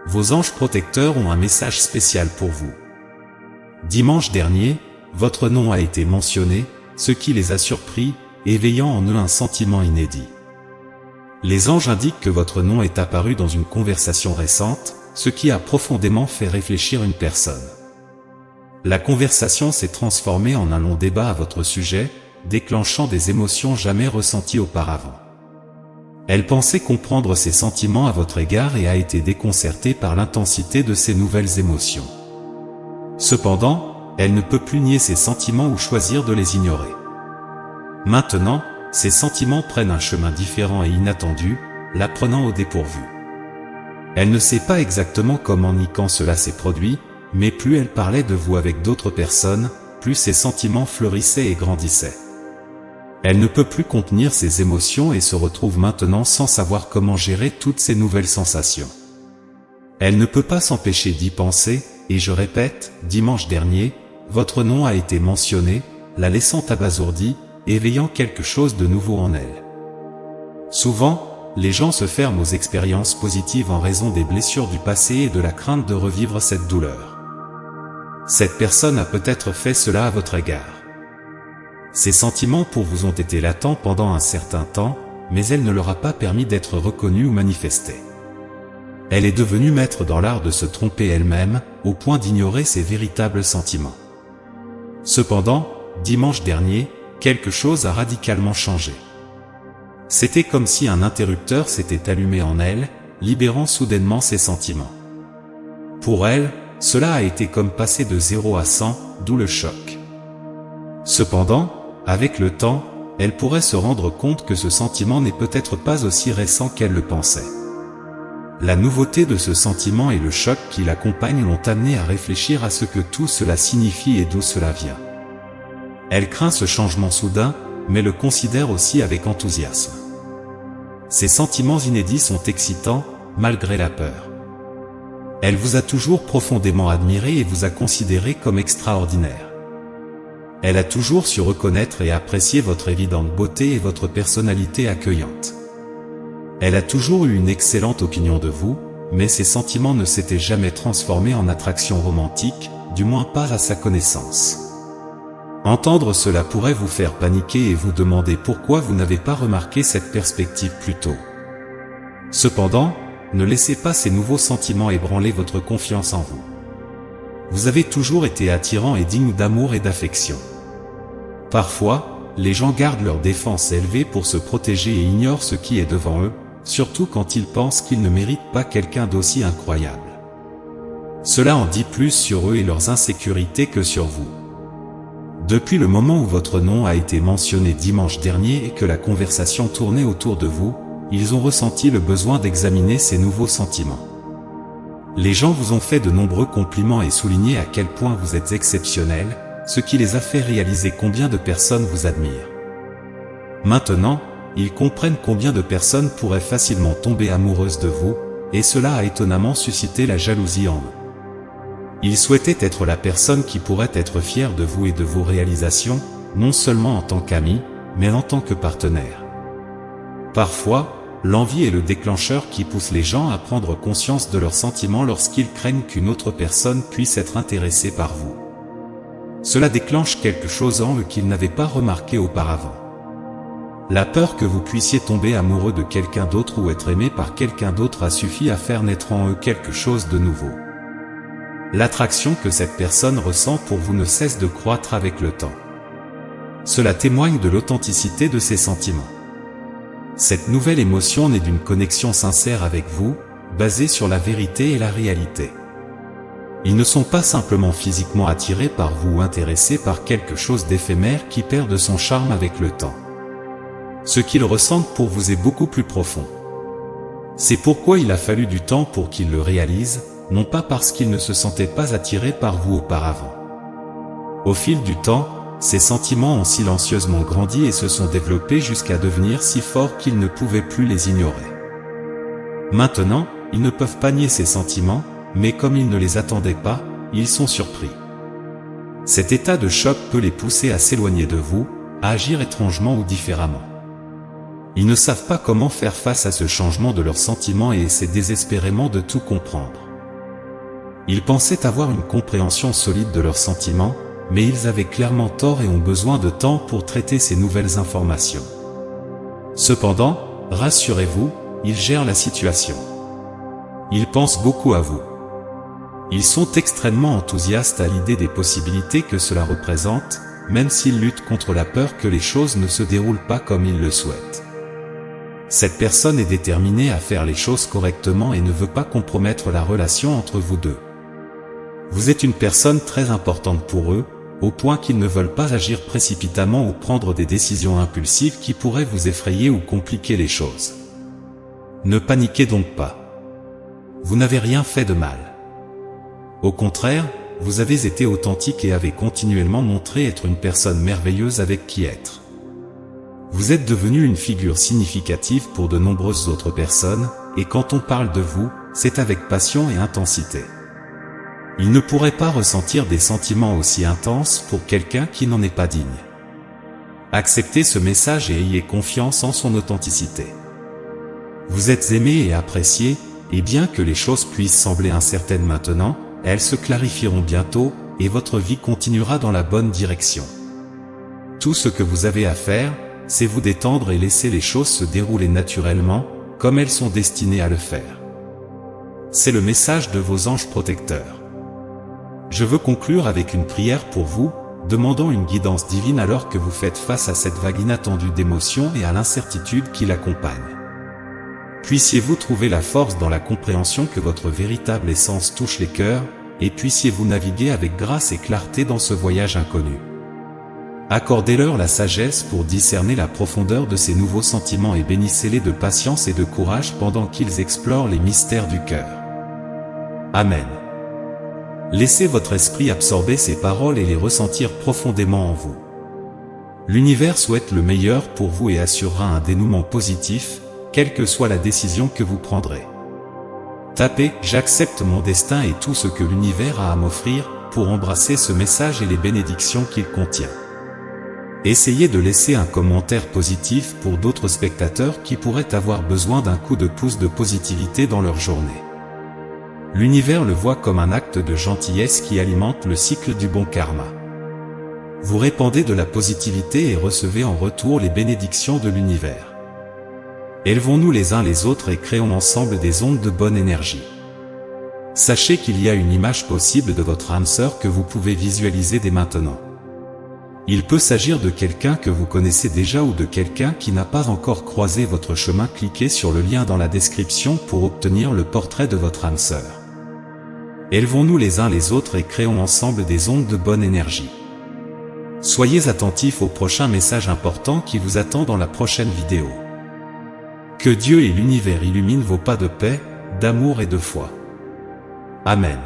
Vos anges protecteurs ont un message spécial pour vous. Dimanche dernier, votre nom a été mentionné, ce qui les a surpris, éveillant en eux un sentiment inédit. Les anges indiquent que votre nom est apparu dans une conversation récente, ce qui a profondément fait réfléchir une personne. La conversation s'est transformée en un long débat à votre sujet, déclenchant des émotions jamais ressenties auparavant. Elle pensait comprendre ses sentiments à votre égard et a été déconcertée par l'intensité de ces nouvelles émotions. Cependant, elle ne peut plus nier ses sentiments ou choisir de les ignorer. Maintenant, ses sentiments prennent un chemin différent et inattendu, la prenant au dépourvu. Elle ne sait pas exactement comment ni quand cela s'est produit, mais plus elle parlait de vous avec d'autres personnes, plus ses sentiments fleurissaient et grandissaient. Elle ne peut plus contenir ses émotions et se retrouve maintenant sans savoir comment gérer toutes ces nouvelles sensations. Elle ne peut pas s'empêcher d'y penser, et je répète, dimanche dernier, votre nom a été mentionné, la laissant abasourdie, éveillant quelque chose de nouveau en elle. Souvent, les gens se ferment aux expériences positives en raison des blessures du passé et de la crainte de revivre cette douleur. Cette personne a peut-être fait cela à votre égard. Ces sentiments pour vous ont été latents pendant un certain temps, mais elle ne leur a pas permis d'être reconnue ou manifestée. Elle est devenue maître dans l'art de se tromper elle-même, au point d'ignorer ses véritables sentiments. Cependant, dimanche dernier, quelque chose a radicalement changé. C'était comme si un interrupteur s'était allumé en elle, libérant soudainement ses sentiments. Pour elle, cela a été comme passer de 0 à 100, d'où le choc. Cependant, avec le temps, elle pourrait se rendre compte que ce sentiment n'est peut-être pas aussi récent qu'elle le pensait. La nouveauté de ce sentiment et le choc qui l'accompagne l'ont amenée à réfléchir à ce que tout cela signifie et d'où cela vient. Elle craint ce changement soudain, mais le considère aussi avec enthousiasme. Ces sentiments inédits sont excitants, malgré la peur. Elle vous a toujours profondément admiré et vous a considéré comme extraordinaire. Elle a toujours su reconnaître et apprécier votre évidente beauté et votre personnalité accueillante. Elle a toujours eu une excellente opinion de vous, mais ses sentiments ne s'étaient jamais transformés en attraction romantique, du moins pas à sa connaissance. Entendre cela pourrait vous faire paniquer et vous demander pourquoi vous n'avez pas remarqué cette perspective plus tôt. Cependant, ne laissez pas ces nouveaux sentiments ébranler votre confiance en vous. Vous avez toujours été attirant et digne d'amour et d'affection. Parfois, les gens gardent leur défense élevée pour se protéger et ignorent ce qui est devant eux, surtout quand ils pensent qu'ils ne méritent pas quelqu'un d'aussi incroyable. Cela en dit plus sur eux et leurs insécurités que sur vous. Depuis le moment où votre nom a été mentionné dimanche dernier et que la conversation tournait autour de vous, ils ont ressenti le besoin d'examiner ces nouveaux sentiments. Les gens vous ont fait de nombreux compliments et souligné à quel point vous êtes exceptionnel, ce qui les a fait réaliser combien de personnes vous admirent. Maintenant, ils comprennent combien de personnes pourraient facilement tomber amoureuses de vous, et cela a étonnamment suscité la jalousie en eux. Ils souhaitaient être la personne qui pourrait être fière de vous et de vos réalisations, non seulement en tant qu'ami, mais en tant que partenaire. Parfois, l'envie est le déclencheur qui pousse les gens à prendre conscience de leurs sentiments lorsqu'ils craignent qu'une autre personne puisse être intéressée par vous. Cela déclenche quelque chose en eux qu'ils n'avaient pas remarqué auparavant. La peur que vous puissiez tomber amoureux de quelqu'un d'autre ou être aimé par quelqu'un d'autre a suffi à faire naître en eux quelque chose de nouveau. L'attraction que cette personne ressent pour vous ne cesse de croître avec le temps. Cela témoigne de l'authenticité de ses sentiments. Cette nouvelle émotion naît d'une connexion sincère avec vous, basée sur la vérité et la réalité. Ils ne sont pas simplement physiquement attirés par vous ou intéressés par quelque chose d'éphémère qui perd de son charme avec le temps. Ce qu'ils ressentent pour vous est beaucoup plus profond. C'est pourquoi il a fallu du temps pour qu'ils le réalisent, non pas parce qu'ils ne se sentaient pas attirés par vous auparavant. Au fil du temps, ces sentiments ont silencieusement grandi et se sont développés jusqu'à devenir si forts qu'ils ne pouvaient plus les ignorer. Maintenant, ils ne peuvent pas nier ces sentiments, mais comme ils ne les attendaient pas, ils sont surpris. Cet état de choc peut les pousser à s'éloigner de vous, à agir étrangement ou différemment. Ils ne savent pas comment faire face à ce changement de leurs sentiments et essaient désespérément de tout comprendre. Ils pensaient avoir une compréhension solide de leurs sentiments, mais ils avaient clairement tort et ont besoin de temps pour traiter ces nouvelles informations. Cependant, rassurez-vous, ils gèrent la situation. Ils pensent beaucoup à vous. Ils sont extrêmement enthousiastes à l'idée des possibilités que cela représente, même s'ils luttent contre la peur que les choses ne se déroulent pas comme ils le souhaitent. Cette personne est déterminée à faire les choses correctement et ne veut pas compromettre la relation entre vous deux. Vous êtes une personne très importante pour eux, au point qu'ils ne veulent pas agir précipitamment ou prendre des décisions impulsives qui pourraient vous effrayer ou compliquer les choses. Ne paniquez donc pas. Vous n'avez rien fait de mal. Au contraire, vous avez été authentique et avez continuellement montré être une personne merveilleuse avec qui être. Vous êtes devenu une figure significative pour de nombreuses autres personnes, et quand on parle de vous, c'est avec passion et intensité. Il ne pourrait pas ressentir des sentiments aussi intenses pour quelqu'un qui n'en est pas digne. Acceptez ce message et ayez confiance en son authenticité. Vous êtes aimé et apprécié, et bien que les choses puissent sembler incertaines maintenant, elles se clarifieront bientôt, et votre vie continuera dans la bonne direction. Tout ce que vous avez à faire, c'est vous détendre et laisser les choses se dérouler naturellement, comme elles sont destinées à le faire. C'est le message de vos anges protecteurs. Je veux conclure avec une prière pour vous, demandant une guidance divine alors que vous faites face à cette vague inattendue d'émotions et à l'incertitude qui l'accompagne. Puissiez-vous trouver la force dans la compréhension que votre véritable essence touche les cœurs, et puissiez-vous naviguer avec grâce et clarté dans ce voyage inconnu. Accordez-leur la sagesse pour discerner la profondeur de ces nouveaux sentiments et bénissez-les de patience et de courage pendant qu'ils explorent les mystères du cœur. Amen. Laissez votre esprit absorber ces paroles et les ressentir profondément en vous. L'univers souhaite le meilleur pour vous et assurera un dénouement positif, quelle que soit la décision que vous prendrez. Tapez « J'accepte mon destin et tout ce que l'univers a à m'offrir » pour embrasser ce message et les bénédictions qu'il contient. Essayez de laisser un commentaire positif pour d'autres spectateurs qui pourraient avoir besoin d'un coup de pouce de positivité dans leur journée. L'univers le voit comme un acte de gentillesse qui alimente le cycle du bon karma. Vous répandez de la positivité et recevez en retour les bénédictions de l'univers. Élevons-nous les uns les autres et créons ensemble des ondes de bonne énergie. Sachez qu'il y a une image possible de votre âme sœur que vous pouvez visualiser dès maintenant. Il peut s'agir de quelqu'un que vous connaissez déjà ou de quelqu'un qui n'a pas encore croisé votre chemin. Cliquez sur le lien dans la description pour obtenir le portrait de votre âme sœur. Élevons-nous les uns les autres et créons ensemble des ondes de bonne énergie. Soyez attentifs au prochain message important qui vous attend dans la prochaine vidéo. Que Dieu et l'univers illuminent vos pas de paix, d'amour et de foi. Amen.